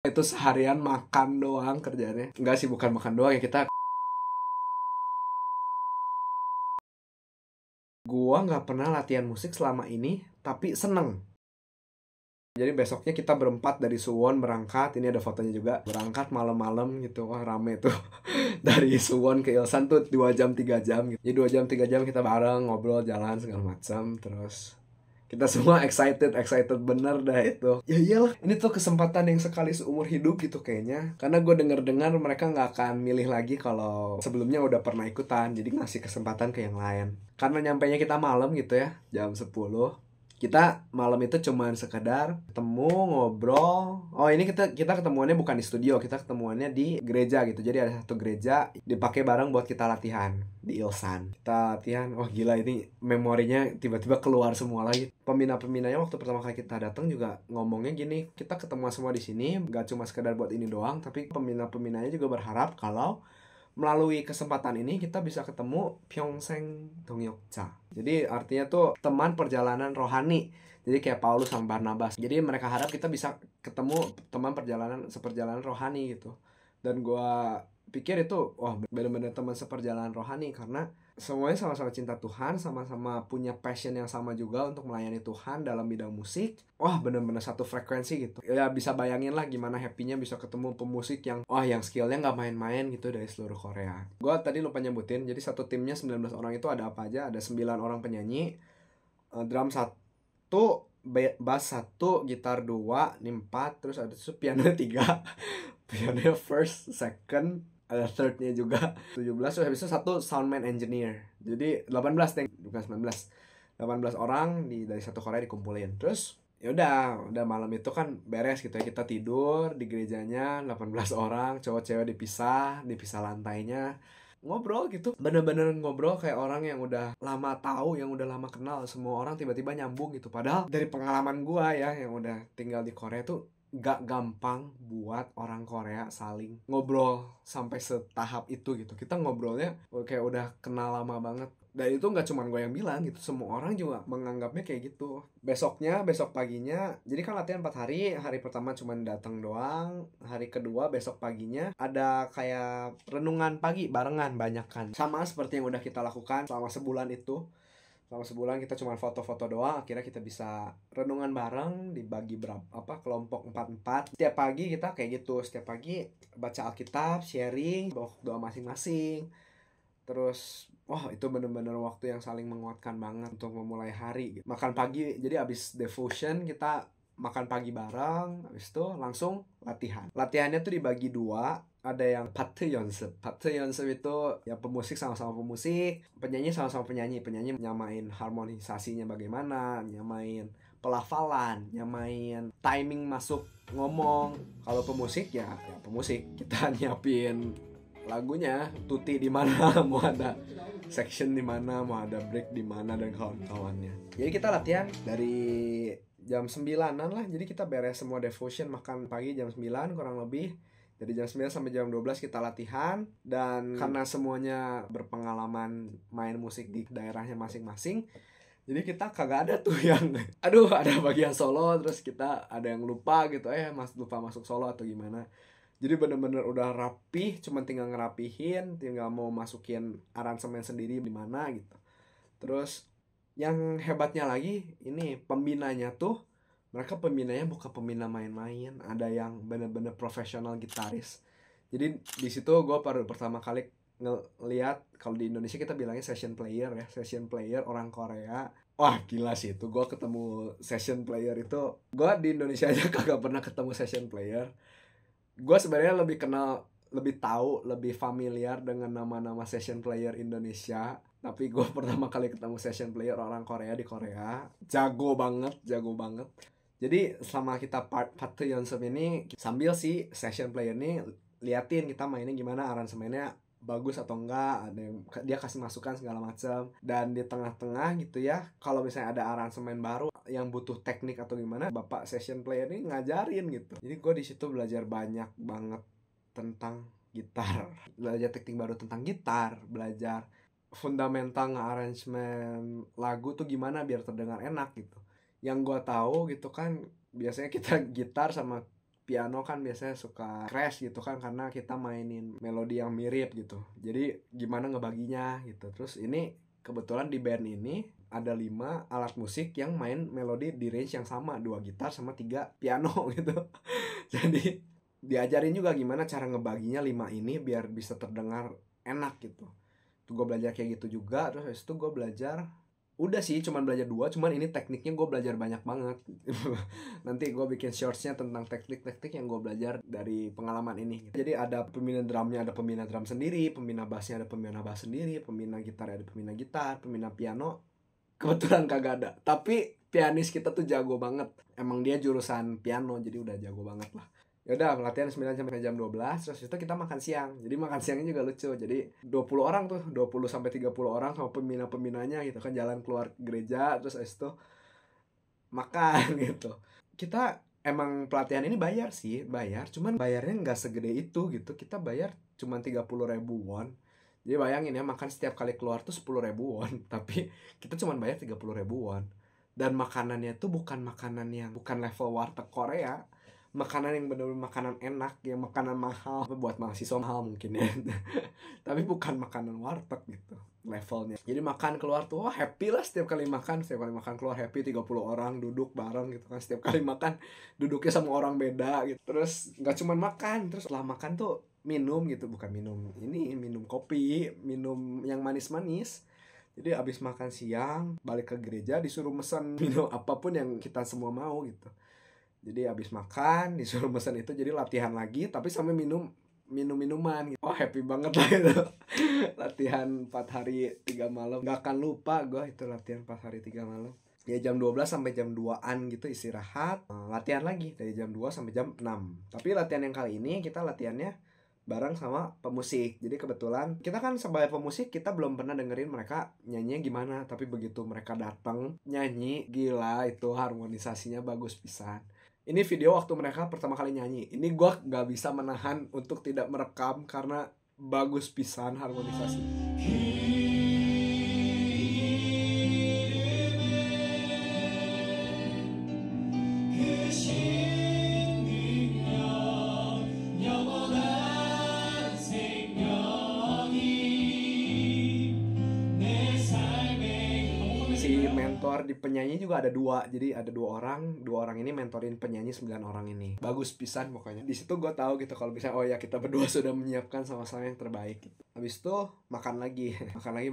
Itu seharian makan doang kerjanya. Enggak sih, bukan makan doang ya, gua nggak pernah latihan musik selama ini tapi seneng. Jadi besoknya kita berempat dari Suwon berangkat, ini ada fotonya juga, berangkat malam-malam gitu. Wah rame tuh. Dari Suwon ke Ilsan tuh 2 jam 3 jam gitu. Jadi 2 jam 3 jam kita bareng ngobrol, jalan segala macam. Terus kita semua excited bener dah itu. Ya iyalah, ini tuh kesempatan yang sekali seumur hidup gitu kayaknya. Karena gue denger-dengar mereka nggak akan milih lagi kalau sebelumnya udah pernah ikutan. Jadi ngasih kesempatan ke yang lain. Karena nyampainya kita malam gitu ya, jam 10. Kita malam itu cuman sekedar ketemu, ngobrol. Oh ini kita ketemuannya bukan di studio, kita ketemuannya di gereja gitu. Jadi ada satu gereja dipakai bareng buat kita latihan di Ilsan. Kita latihan, wah gila, ini memorinya tiba-tiba keluar semua lagi. Pembina-pembinanya waktu pertama kali kita datang juga ngomongnya gini, kita ketemu semua di sini gak cuma sekedar buat ini doang, tapi pembina-pembinanya juga berharap kalau melalui kesempatan ini kita bisa ketemu Pyongseng Dongyokja. Jadi artinya tuh teman perjalanan rohani. Jadi kayak Paulus sama Barnabas. Jadi mereka harap kita bisa ketemu teman seperjalanan rohani gitu. Dan gua pikir itu wah bener-bener teman seperjalanan rohani karena semuanya sama-sama cinta Tuhan, sama-sama punya passion yang sama juga untuk melayani Tuhan dalam bidang musik. Wah bener-bener satu frekuensi gitu. Ya bisa bayangin lah gimana happy-nya bisa ketemu pemusik yang yang skillnya nggak main-main gitu dari seluruh Korea. Gua tadi lupa nyebutin, jadi satu timnya 19 orang itu ada apa aja? Ada 9 orang penyanyi, drum 1, bass 1, gitar 2, ini 4, terus ada piano 3. Piano first, second, ada thirdnya juga. 17, terus habis itu 1 soundman engineer. Jadi 18 deh, bukan 19. 18 orang dari satu Korea dikumpulin. Terus ya udah malam itu kan beres gitu ya, kita tidur di gerejanya 18 orang, cowok cewek dipisah lantainya. Ngobrol gitu, bener-bener ngobrol kayak orang yang udah lama tahu, yang udah lama kenal. Semua orang tiba-tiba nyambung gitu. Padahal dari pengalaman gua ya yang udah tinggal di Korea tuh gak gampang buat orang Korea saling ngobrol sampai setahap itu gitu. Kita ngobrolnya kayak udah kenal lama banget. Dan itu gak cuma gue yang bilang gitu, semua orang juga menganggapnya kayak gitu. Besok paginya, jadi kan latihan 4 hari. Hari pertama cuma datang doang. Hari kedua besok paginya ada kayak renungan pagi barengan, banyak kan. Sama seperti yang udah kita lakukan selama sebulan itu. Selama sebulan kita cuma foto-foto doang, akhirnya kita bisa renungan bareng, dibagi kelompok 4-4. Setiap pagi kita kayak gitu, setiap pagi baca Alkitab, sharing doa masing-masing. Terus itu bener-bener waktu yang saling menguatkan banget untuk memulai hari gitu. Makan pagi, jadi abis devotion kita makan pagi bareng, habis itu langsung latihannya tuh dibagi 2. Ada yang Patte Yonsep itu ya pemusik sama-sama pemusik, penyanyi sama-sama penyanyi nyamain harmonisasinya bagaimana, nyamain pelafalan, nyamain timing masuk ngomong. Kalau pemusik ya pemusik, kita nyiapin lagunya, tutti di mana, mau ada section di mana, mau ada break di mana, dan kawan-kawannya. Jadi kita latihan dari jam 9-an lah. Jadi kita beres semua devotion, makan pagi jam 9 kurang lebih. Dari jam 9 sampai jam 12 kita latihan. Dan karena semuanya berpengalaman main musik di daerahnya masing-masing, jadi kita kagak ada tuh yang ada bagian solo terus kita ada yang lupa gitu, lupa masuk solo atau gimana. Jadi bener-bener udah rapih, cuman tinggal ngerapihin, tinggal mau masukin aransemen sendiri di mana gitu. Terus yang hebatnya lagi, ini pembinanya tuh, mereka pembinanya bukan pembina main-main, ada yang bener-bener profesional gitaris. Jadi di situ gue baru pertama kali ngeliat, kalau di Indonesia kita bilangnya session player orang Korea. Wah gila sih itu, gue ketemu session player itu, gue di Indonesia aja kagak pernah ketemu session player. Gue sebenarnya lebih tahu, lebih familiar dengan nama-nama session player Indonesia. Tapi gue pertama kali ketemu session player orang Korea di Korea, jago banget. Jadi selama kita part Yonsep ini, sambil si session player ini liatin kita mainnya gimana, aransemennya bagus atau enggak, ada yang dia kasih masukan segala macam. Dan di tengah-tengah gitu ya, kalau misalnya ada aransemen baru yang butuh teknik atau gimana, bapak session player ini ngajarin gitu. Jadi gue di situ belajar banyak banget tentang gitar, belajar teknik baru tentang gitar, belajar fundamental nge-arrangement lagu tuh gimana biar terdengar enak gitu. Yang gue tahu gitu kan, biasanya kita gitar sama piano kan biasanya suka crash gitu kan, karena kita mainin melodi yang mirip gitu. Jadi gimana ngebaginya gitu. Terus ini kebetulan di band ini ada 5 alat musik yang main melodi di range yang sama, 2 gitar sama 3 piano gitu. Jadi diajarin juga gimana cara ngebaginya 5 ini biar bisa terdengar enak gitu. Tuh gue belajar kayak gitu juga. Terus habis itu gue belajar, udah sih cuman belajar 2, cuman ini tekniknya gue belajar banyak banget. Nanti gue bikin shortsnya tentang teknik-teknik yang gue belajar dari pengalaman ini. Jadi ada pembina drumnya, ada pembina drum sendiri, pembina bassnya ada pembina bass sendiri, pembina gitar ada pembina gitar, pembina piano kebetulan kagak ada. Tapi pianis kita tuh jago banget. Emang dia jurusan piano, jadi udah jago banget lah. Ya udah, latihan 9 sampai jam 12, terus itu kita makan siang. Jadi makan siangnya juga lucu. Jadi 20 orang tuh, 20 sampai 30 orang sama pembina-pembinanya gitu kan, jalan keluar gereja, terus itu makan gitu. Kita emang pelatihan ini bayar sih, bayar, cuman bayarnya nggak segede itu gitu. Kita bayar cuman 30.000 won. Jadi bayangin ya, makan setiap kali keluar tuh 10.000 won, tapi kita cuman bayar 30.000 won. Dan makanannya tuh bukan makanan yang, bukan level warteg Korea, makanan yang bener-bener makanan enak, yang makanan mahal buat mahasiswa mahal mungkin ya. Tapi bukan makanan warteg gitu levelnya. Jadi makan keluar tuh wah happy lah, setiap kali makan keluar happy, 30 orang duduk bareng gitu kan, setiap kali makan duduknya sama orang beda gitu. Terus nggak cuma makan, terus setelah makan tuh minum gitu, bukan minum ini, minum kopi, minum yang manis-manis. Jadi abis makan siang balik ke gereja disuruh mesen minum apapun yang kita semua mau gitu. Jadi abis makan disuruh mesen itu, jadi latihan lagi tapi sambil minum-minuman gitu. Oh happy banget lah itu. Latihan 4 hari 3 malam. Gak akan lupa gue itu latihan 4 hari 3 malam. Ya jam 12 sampai jam 2-an gitu istirahat. Latihan lagi dari jam 2 sampai jam 6. Tapi latihan yang kali ini kita latihannya bareng sama pemusik. Jadi kebetulan kita kan sebagai pemusik, kita belum pernah dengerin mereka nyanyinya gimana. Tapi begitu mereka datang nyanyi, gila itu harmonisasinya bagus pisan. Ini video waktu mereka pertama kali nyanyi. Ini gue gak bisa menahan untuk tidak merekam karena bagus pisan harmonisasi. Mentor di penyanyi juga ada 2. Jadi ada 2 orang ini mentorin penyanyi 9 orang ini. Bagus pisan pokoknya. Di situ gue tahu gitu kalau bisa, oh ya kita berdua sudah menyiapkan sama-sama yang terbaik gitu. Habis itu makan lagi,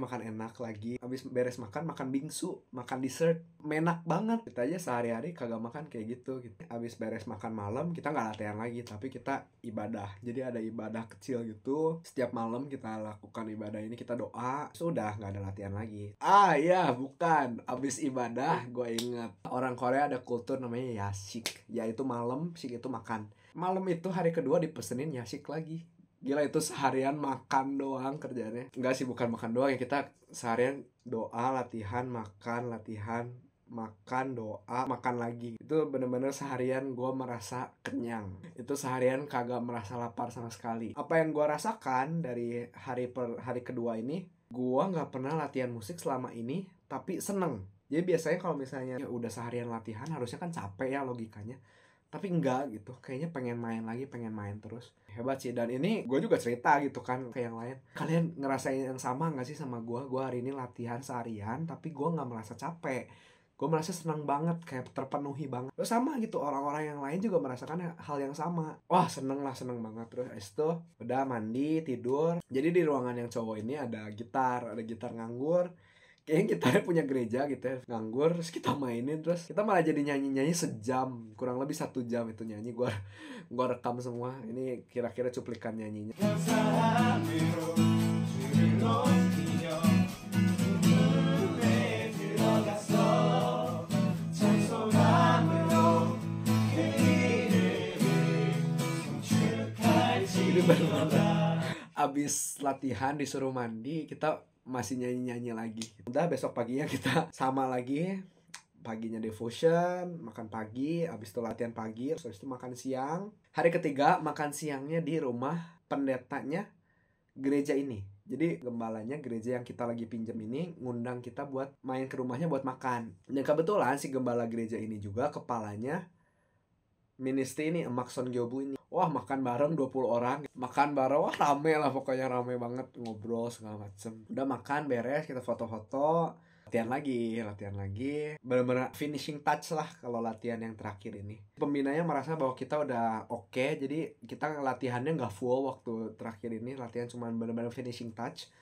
makan enak lagi. Habis beres makan bingsu, makan dessert, menak banget. Kita aja sehari-hari kagak makan kayak gitu. Habis beres makan malam kita nggak latihan lagi, tapi kita ibadah. Jadi ada ibadah kecil gitu. Setiap malam kita lakukan ibadah ini, kita doa. Sudah nggak ada latihan lagi. Ya bukan. Abis ibadah gue ingat orang Korea ada kultur namanya yashik, yaitu malam, shik itu makan. Malam itu hari kedua dipesenin yashik lagi. Gila itu seharian makan doang kerjanya. Enggak sih, bukan makan doang ya, kita seharian doa, latihan, makan, doa, makan lagi. Itu bener-bener seharian gue merasa kenyang. Itu seharian kagak merasa lapar sama sekali. Apa yang gue rasakan dari hari kedua ini, gue gak pernah latihan musik selama ini tapi seneng. Jadi biasanya kalau misalnya ya udah seharian latihan harusnya kan capek ya logikanya, tapi enggak gitu, kayaknya pengen main lagi, pengen main terus. Hebat sih. Dan ini gue juga cerita gitu kan ke yang lain, kalian ngerasain yang sama gak sih sama gue? Gue hari ini latihan seharian tapi gue gak merasa capek, gue merasa senang banget, kayak terpenuhi banget. Terus sama gitu, orang-orang yang lain juga merasakan hal yang sama. Wah seneng banget. Terus itu udah mandi, tidur. Jadi di ruangan yang cowok ini ada gitar nganggur. Kayaknya gitarnya punya gereja gitu ya, nganggur. Terus kita mainin, terus kita malah jadi nyanyi sejam, kurang lebih 1 jam itu nyanyi. Gua rekam semua. Ini kira-kira cuplikan nyanyinya. Ini benar-benar abis latihan disuruh mandi, kita masih nyanyi lagi. Udah besok paginya kita sama lagi. Paginya devotion, makan pagi, habis itu latihan pagi, terus itu makan siang. Hari ketiga makan siangnya di rumah pendetanya gereja ini. Jadi gembalanya gereja yang kita lagi pinjam ini ngundang kita buat main ke rumahnya buat makan. Dan kebetulan si gembala gereja ini juga kepalanya Ministry ini, Emak Son Gyobu ini. Wah, makan bareng 20 orang. Makan bareng, wah rame lah pokoknya, rame banget, ngobrol segala macem. Udah makan, beres, kita foto-foto. Latihan lagi. Bener-bener finishing touch lah kalau latihan yang terakhir ini. Pembinanya merasa bahwa kita udah oke, jadi kita latihannya nggak full waktu terakhir ini. Latihan cuma bener-bener finishing touch.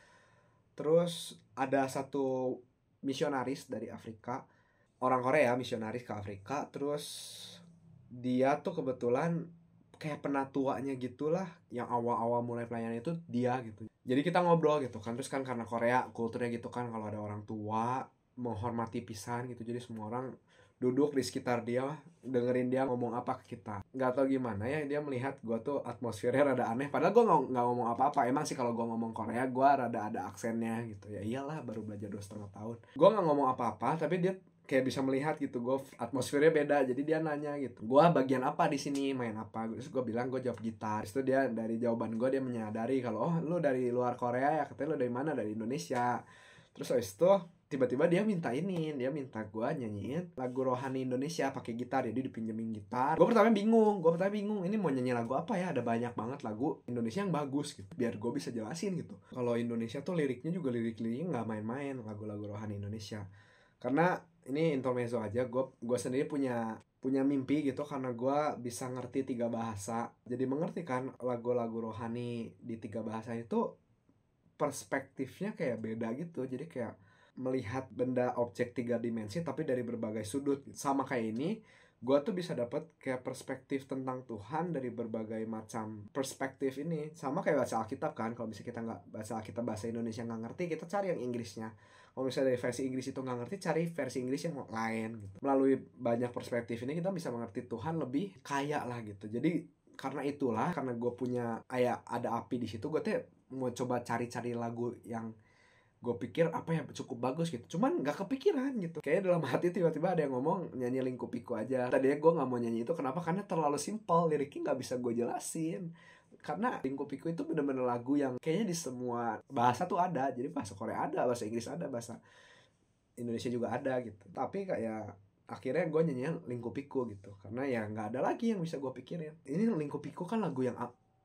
Terus ada satu misionaris dari Afrika, orang Korea misionaris ke Afrika. Terus dia tuh kebetulan kayak penatuanya gitulah, yang awal-awal mulai pelayanan itu dia gitu. Jadi kita ngobrol gitu kan, terus kan karena Korea kulturnya gitu kan, kalau ada orang tua menghormati pisan gitu, jadi semua orang duduk di sekitar dia dengerin dia ngomong apa ke kita. Nggak tahu gimana ya, dia melihat gue tuh atmosfernya rada aneh, padahal gue nggak ngomong apa-apa. Emang sih kalau gue ngomong Korea gue rada ada aksennya gitu ya, iyalah baru belajar 2,5 tahun. Gue nggak ngomong apa-apa, tapi dia kayak bisa melihat gitu, gue atmosfernya beda. Jadi dia nanya gitu, gue bagian apa di sini, main apa. Terus gue bilang gue jawab gitar. Terus itu dia dari jawaban gue dia menyadari kalau, oh lu dari luar Korea ya, katanya lu dari mana, dari Indonesia. Terus habis itu tiba-tiba dia minta gue nyanyiin lagu rohani Indonesia pakai gitar. Jadi dipinjemin gitar. Gue pertama bingung ini mau nyanyi lagu apa ya, ada banyak banget lagu Indonesia yang bagus gitu, biar gue bisa jelasin gitu. Kalau Indonesia tuh liriknya juga lirik-liriknya nggak main-main, lagu-lagu rohani Indonesia. Karena ini intermezzo aja, gue sendiri punya mimpi gitu, karena gue bisa ngerti 3 bahasa. Jadi mengerti kan lagu-lagu rohani di 3 bahasa itu perspektifnya kayak beda gitu. Jadi kayak melihat benda objek 3 dimensi tapi dari berbagai sudut. Sama kayak ini, gue tuh bisa dapat kayak perspektif tentang Tuhan dari berbagai macam perspektif ini. Sama kayak baca Alkitab kan, kalau misalnya kita nggak baca Alkitab bahasa Indonesia nggak ngerti, kita cari yang Inggrisnya. Kalau misalnya dari versi Inggris itu nggak ngerti, cari versi Inggris yang lain gitu. Melalui banyak perspektif ini kita bisa mengerti Tuhan lebih kaya lah gitu. Jadi karena itulah, karena gue punya ada api di situ, gue tuh mau coba cari-cari lagu yang gue pikir apa ya cukup bagus gitu, cuman nggak kepikiran gitu. Kayak dalam hati tiba-tiba ada yang ngomong nyanyi Lingkup Piku aja. Tadinya gue nggak mau nyanyi itu, kenapa? Karena terlalu simpel, liriknya nggak bisa gue jelasin. Karena Lingkup Piku itu bener-bener lagu yang kayaknya di semua bahasa tuh ada. Jadi bahasa Korea ada, bahasa Inggris ada, bahasa Indonesia juga ada gitu. Tapi kayak akhirnya gue nyanyi Lingkup Piku gitu, karena ya nggak ada lagi yang bisa gue pikirin. Ini Lingkup Piku kan lagu yang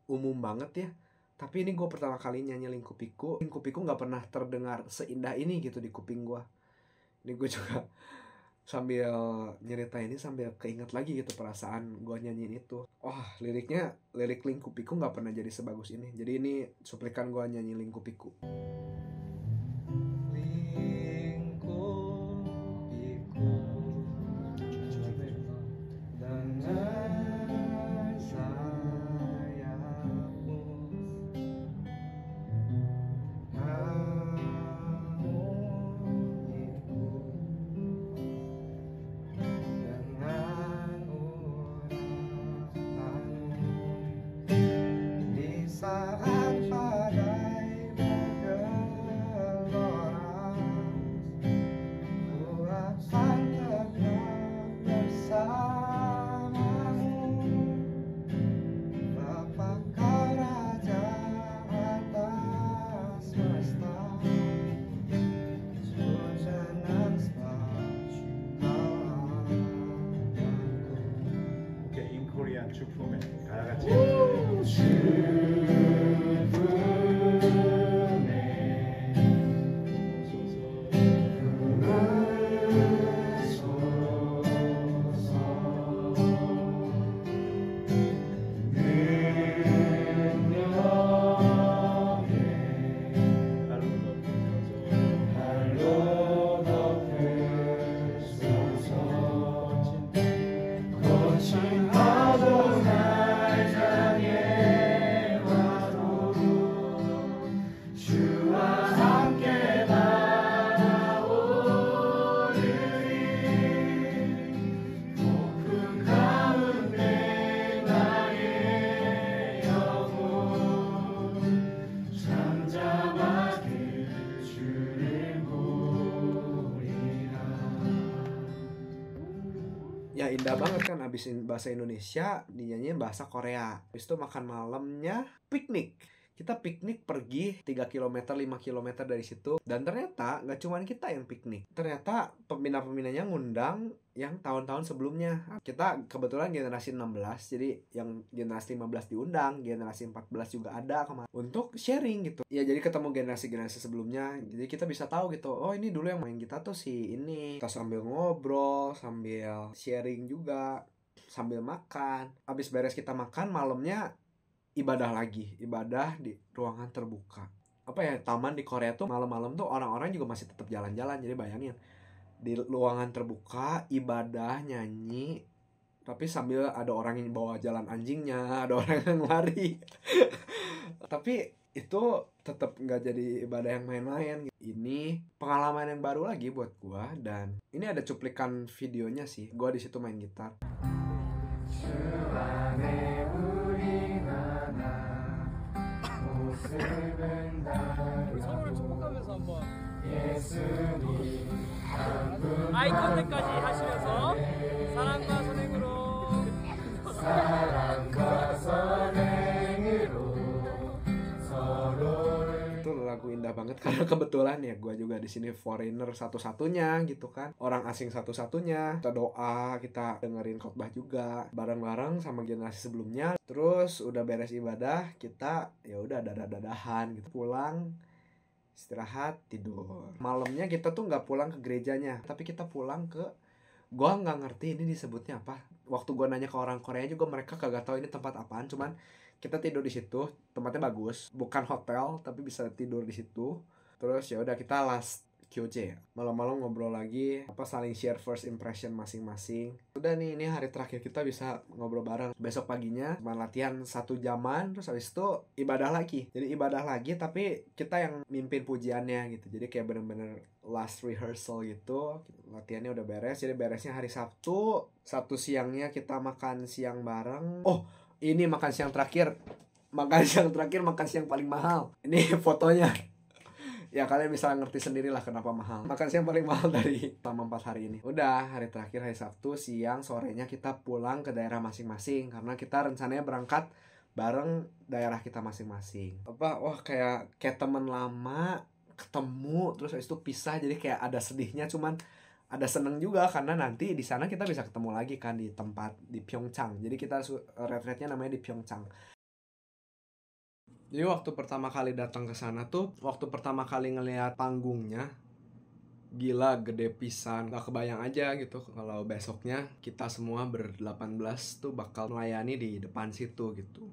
umum banget ya, tapi ini gue pertama kali nyanyi Lingkup Piku. Lingkup Piku gak pernah terdengar seindah ini gitu di kuping gue. Ini gue juga sambil nyerita ini sambil keinget lagi gitu perasaan gue nyanyiin itu. Wah, lirik Lingkup Piku gak pernah jadi sebagus ini. Jadi ini cuplikan gue nyanyi Lingkup Piku. 축복에 다 같이 Ya indah banget kan, abisin bahasa Indonesia dinyanyiin bahasa Korea. Habis itu makan malamnya piknik. Kita piknik pergi 3 km, 5 km dari situ. Dan ternyata nggak cuma kita yang piknik. Ternyata pembina-pembinanya ngundang yang tahun-tahun sebelumnya. Kita kebetulan generasi 16, jadi yang generasi 15 diundang, generasi 14 juga ada kemarin untuk sharing gitu. Ya jadi ketemu generasi-generasi sebelumnya. Jadi kita bisa tahu gitu, oh ini dulu yang main kita tuh si ini. Kita sambil ngobrol, sambil sharing juga, sambil makan. Habis beres kita makan, malamnya ibadah lagi, ibadah di ruangan terbuka. Apa ya, taman di Korea tuh malam-malam tuh orang-orang juga masih tetap jalan-jalan. Jadi bayangin di ruangan terbuka ibadah nyanyi, tapi sambil ada orang yang bawa jalan anjingnya, ada orang yang lari. Tapi itu tetap nggak jadi ibadah yang main-main. Ini pengalaman yang baru lagi buat gua, dan ini ada cuplikan videonya sih. Gua di situ main gitar. 서로를 축복하면서 한번 아이 컨택까지 하시면서 사랑과 선행으로 Itu lagu indah banget karena kebetulan ya gue juga di sini foreigner satu-satunya gitu kan, orang asing satu-satunya. Kita doa, kita dengerin khotbah juga bareng-bareng sama generasi sebelumnya. Terus udah beres ibadah, kita ya udah dadah-dadahan gitu, pulang, istirahat, tidur. Malamnya kita tuh nggak pulang ke gerejanya, tapi kita pulang ke, gua nggak ngerti ini disebutnya apa. Waktu gua nanya ke orang Korea juga, mereka kagak tahu ini tempat apaan. Cuman kita tidur di situ, tempatnya bagus, bukan hotel tapi bisa tidur di situ. Terus ya udah kita last QC, malam-malam ngobrol lagi, apa, saling share first impression masing-masing. Udah nih, ini hari terakhir kita bisa ngobrol bareng. Besok paginya cuma latihan 1 jaman, terus habis itu ibadah lagi. Jadi ibadah lagi tapi kita yang mimpin pujiannya gitu. Jadi kayak bener-bener last rehearsal gitu. Latihannya udah beres, jadi beresnya hari Sabtu. Sabtu siangnya kita makan siang bareng. Oh, ini makan siang terakhir. Makan siang paling mahal. Ini fotonya. Ya kalian bisa ngerti sendirilah kenapa mahal. Makan siang paling mahal dari selama 4 hari ini. Udah hari terakhir, hari Sabtu siang, sorenya kita pulang ke daerah masing-masing. Karena kita rencananya berangkat bareng daerah kita masing-masing. Wah kayak temen lama ketemu, terus habis itu pisah. Jadi kayak ada sedihnya, cuman ada seneng juga karena nanti di sana kita bisa ketemu lagi kan di tempat di Pyeongchang. Jadi kita retreatnya namanya di Pyeongchang. Jadi waktu pertama kali datang ke sana tuh, waktu pertama kali ngelihat panggungnya, gila gede pisan. Gak kebayang aja gitu kalau besoknya kita semua ber-18 tuh bakal melayani di depan situ gitu.